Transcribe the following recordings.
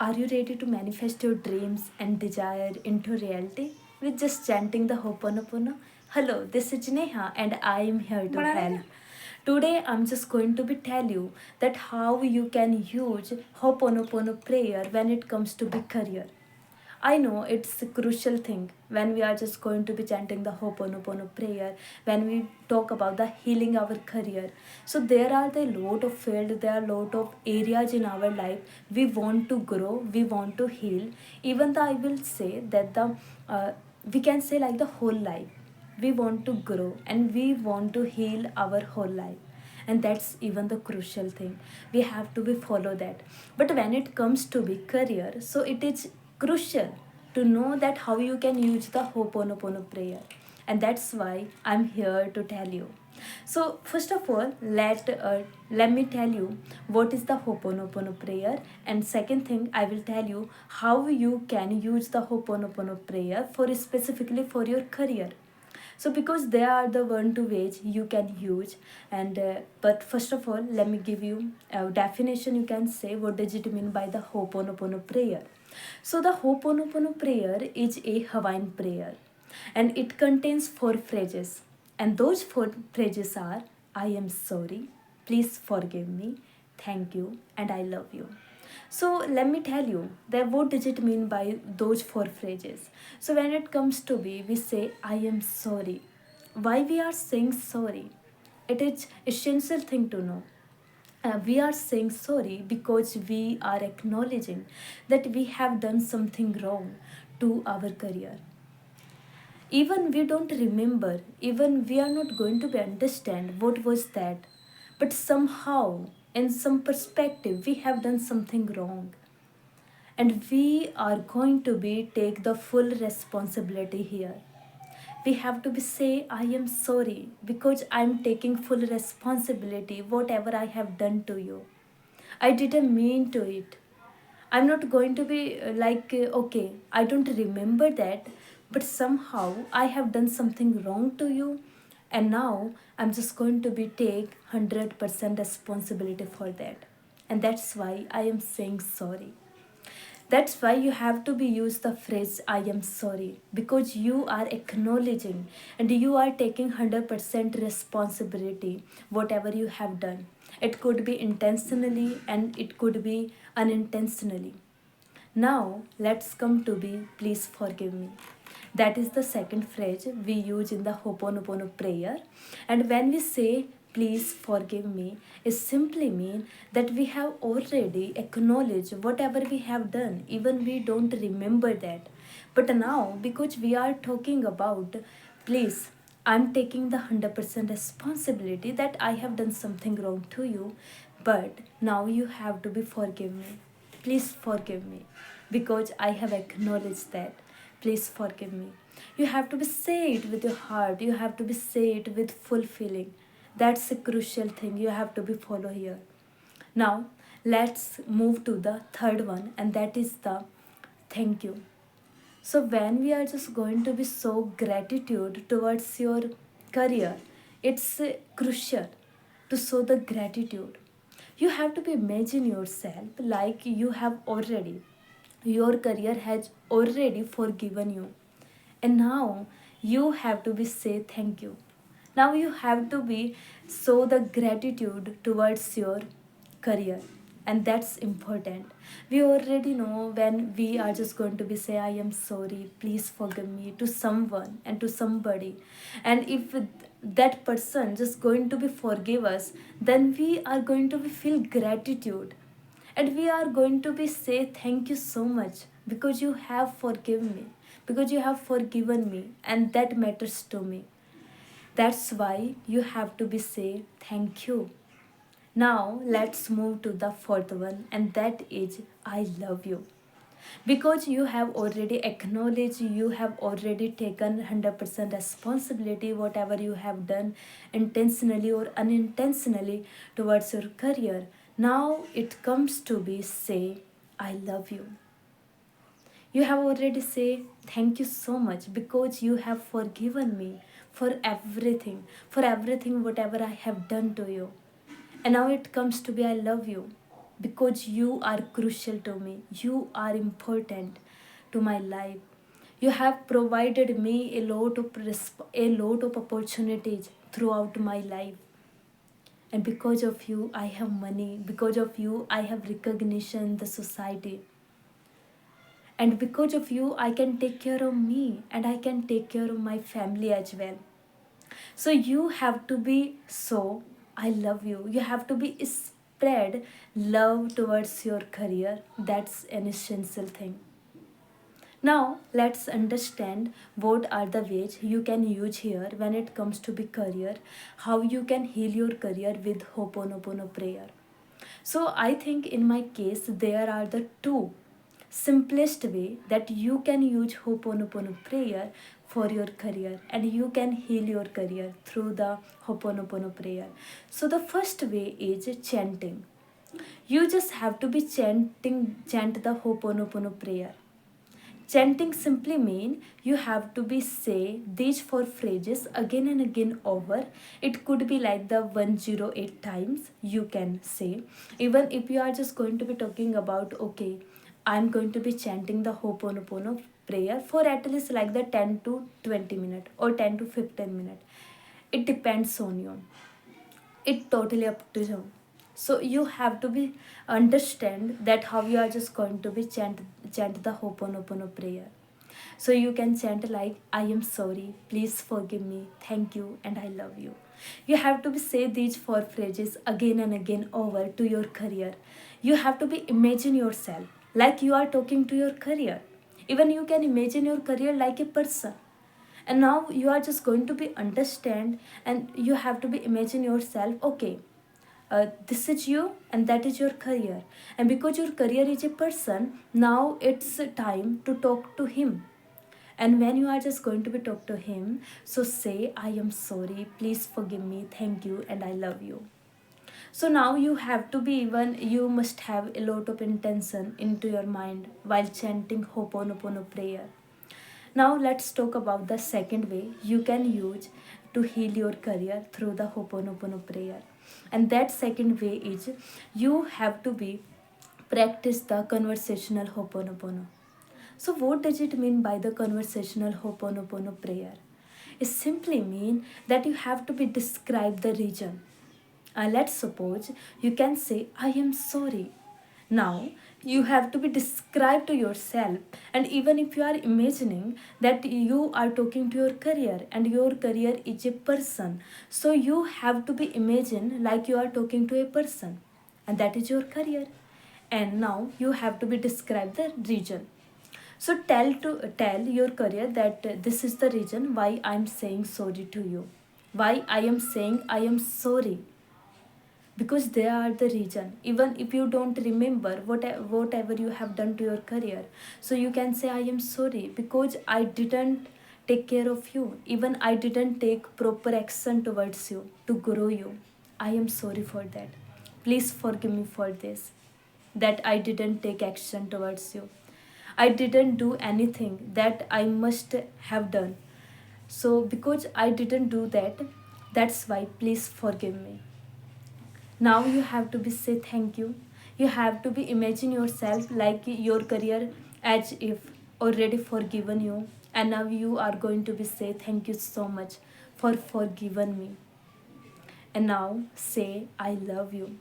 Are you ready to manifest your dreams and desire into reality with just chanting the Ho'oponopono? Hello, this is Neha and I am here to help. Today I'm just going to be tell you that how you can use Ho'oponopono prayer when it comes to big career. I know it's a crucial thing when we are just going to be chanting the Ho'oponopono prayer, when we talk about the healing our career. So there are the lot of field, there are lot of areas in our life we want to grow, we want to heal. Even though I will say that we can say like the whole life, we want to grow and we want to heal our whole life, and that's even the crucial thing. We have to be follow that. But when it comes to be career, so it is crucial to know that how you can use the Ho'oponopono prayer, and that's why I'm here to tell you. So first of all, let me tell you what is the Ho'oponopono prayer, and second thing I will tell you how you can use the Ho'oponopono prayer for specifically for your career. So because they are the one two ways you can use, and but first of all let me give you a definition. You can say what does it mean by the Ho'oponopono prayer. So the Ho'oponopono prayer is a Hawaiian prayer, and it contains four phrases, and those four phrases are: I am sorry, please forgive me, thank you, and I love you. So let me tell you that what does it mean by those four phrases. So when it comes to be, we say I am sorry. Why we are saying sorry? It is essential thing to know. We are saying sorry because we are acknowledging that we have done something wrong to our career. Even we don't remember, even we are not going to be understand what was that, but somehow in some perspective we have done something wrong, and we are going to be take the full responsibility here. We have to be say I am sorry because I'm taking full responsibility whatever I have done to you. I didn't mean to it. I'm not going to be okay, I don't remember that, but somehow I have done something wrong to you, and now I'm just going to be take 100% responsibility for that. And that's why I am saying sorry. That's why you have to be use the phrase I am sorry, because you are acknowledging and you are taking 100% responsibility whatever you have done. It could be intentionally and it could be unintentionally. Now let's come to be please forgive me. That is the second phrase we use in the Ho'oponopono prayer. And when we say please forgive me, it simply mean that we have already acknowledged whatever we have done, even we don't remember that. But now because we are talking about please, I'm taking the 100% responsibility that I have done something wrong to you, but now you have to be forgive me. Please forgive me because I have acknowledged that. Please forgive me. You have to be say it with your heart. You have to be say it with full feeling. That's a crucial thing you have to be follow here. Now let's move to the third one, and that is the thank you. So when we are just going to be so gratitude towards your career, it's crucial to show the gratitude. You have to be imagine yourself like you have already, your career has already forgiven you, and now you have to be say thank you. Now you have to be show the gratitude towards your career, and that's important. We already know when we are just going to be say I am sorry, please forgive me to someone and to somebody, and if that person just going to be forgive us, then we are going to be feel gratitude, and we are going to be say thank you so much because you have forgiven me, because you have forgiven me, and that matters to me. That's why you have to be say thank you. Now let's move to the fourth one, and that is I love you. Because you have already acknowledged, you have already taken 100% responsibility whatever you have done intentionally or unintentionally towards your career. Now it comes to be say I love you. You have already say thank you so much because you have forgiven me for everything whatever I have done to you. And now it comes to be I love you because you are crucial to me. You are important to my life. You have provided me a lot of opportunities throughout my life. And because of you, I have money. Because of you, I have recognition in the society. And because of you, I can take care of me and I can take care of my family as well. So you have to be so, I love you. You have to be spread love towards your career. That's an essential thing. Now let's understand what are the ways you can use here when it comes to be career, how you can heal your career with Ho'oponopono prayer. So I think in my case there are the two simplest way that you can use Ho'oponopono prayer for your career and you can heal your career through the Ho'oponopono prayer. So the first way is chanting. You just have to be chant the Ho'oponopono prayer. Chanting simply mean you have to be say these four phrases again and again over. It could be like the 108 times you can say. Even if you are just going to be talking about, okay, I'm going to be chanting the Ho'oponopono prayer for at least like the 10 to 20 minutes or 10 to 15 minutes. It depends on you. It totally up to you. So you have to be understand that how you are just going to be chant the Ho'oponopono prayer. So you can chant like, I am sorry, please forgive me, thank you, and I love you. You have to be say these four phrases again and again over to your career. You have to be imagine yourself like you are talking to your career. Even you can imagine your career like a person. And now you are just going to be understand and you have to be imagine yourself, okay, this is you and that is your career, and because your career is a person, now it's time to talk to him. And when you are just going to be talk to him, so say, I am sorry, please forgive me, thank you, and I love you. So now you have to be even, you must have a lot of intention into your mind while chanting Ho'oponopono prayer. Now let's talk about the second way you can use to heal your career through the Ho'oponopono prayer. And that second way is you have to be practice the conversational Ho'oponopono. So what does it mean by the conversational Ho'oponopono prayer? It simply means that you have to be describe the region. Let's suppose you can say, I am sorry. Now you have to be described to yourself, and even if you are imagining that you are talking to your career and your career is a person, so you have to be imagine like you are talking to a person, and that is your career. And now you have to be describe the region. So tell your career that this is the reason why I am saying sorry to you, why I am saying I am sorry, because they are the reason. Even if you don't remember whatever you have done to your career, so you can say, I am sorry because I didn't take care of you, even I didn't take proper action towards you to grow you. I am sorry for that, please forgive me for this, that I didn't take action towards you, I didn't do anything that I must have done. So because I didn't do that, that's why please forgive me. Now you have to be say thank you. You have to be imagine yourself like your career as if already forgiven you, and now you are going to be say thank you so much for forgiven me. And now say I love you.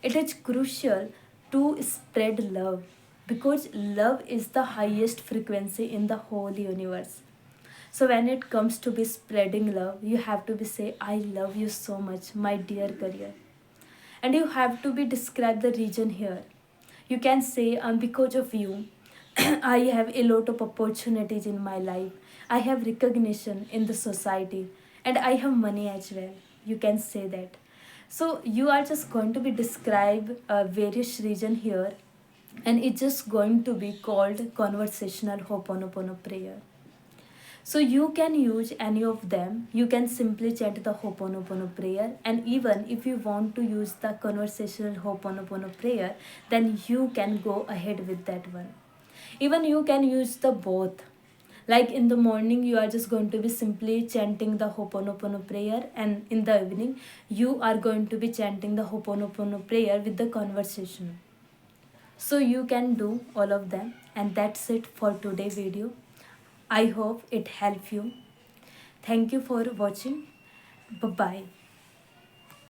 It is crucial to spread love because love is the highest frequency in the whole universe. So when it comes to be spreading love, you have to be say I love you so much, my dear career. And you have to be describe the region here. You can say, because of you I have a lot of opportunities in my life, I have recognition in the society, and I have money as well. You can say that. So you are just going to be describe various region here, and it's just going to be called conversational Ho'oponopono prayer. So you can use any of them. You can simply chant the Ho'oponopono prayer, and even if you want to use the conversational Ho'oponopono prayer, then you can go ahead with that one. Even you can use the both. Like in the morning, you are just going to be simply chanting the Ho'oponopono prayer, and in the evening, you are going to be chanting the Ho'oponopono prayer with the conversation. So you can do all of them, and that's it for today's video. I hope it helped you. Thank you for watching. Bye bye.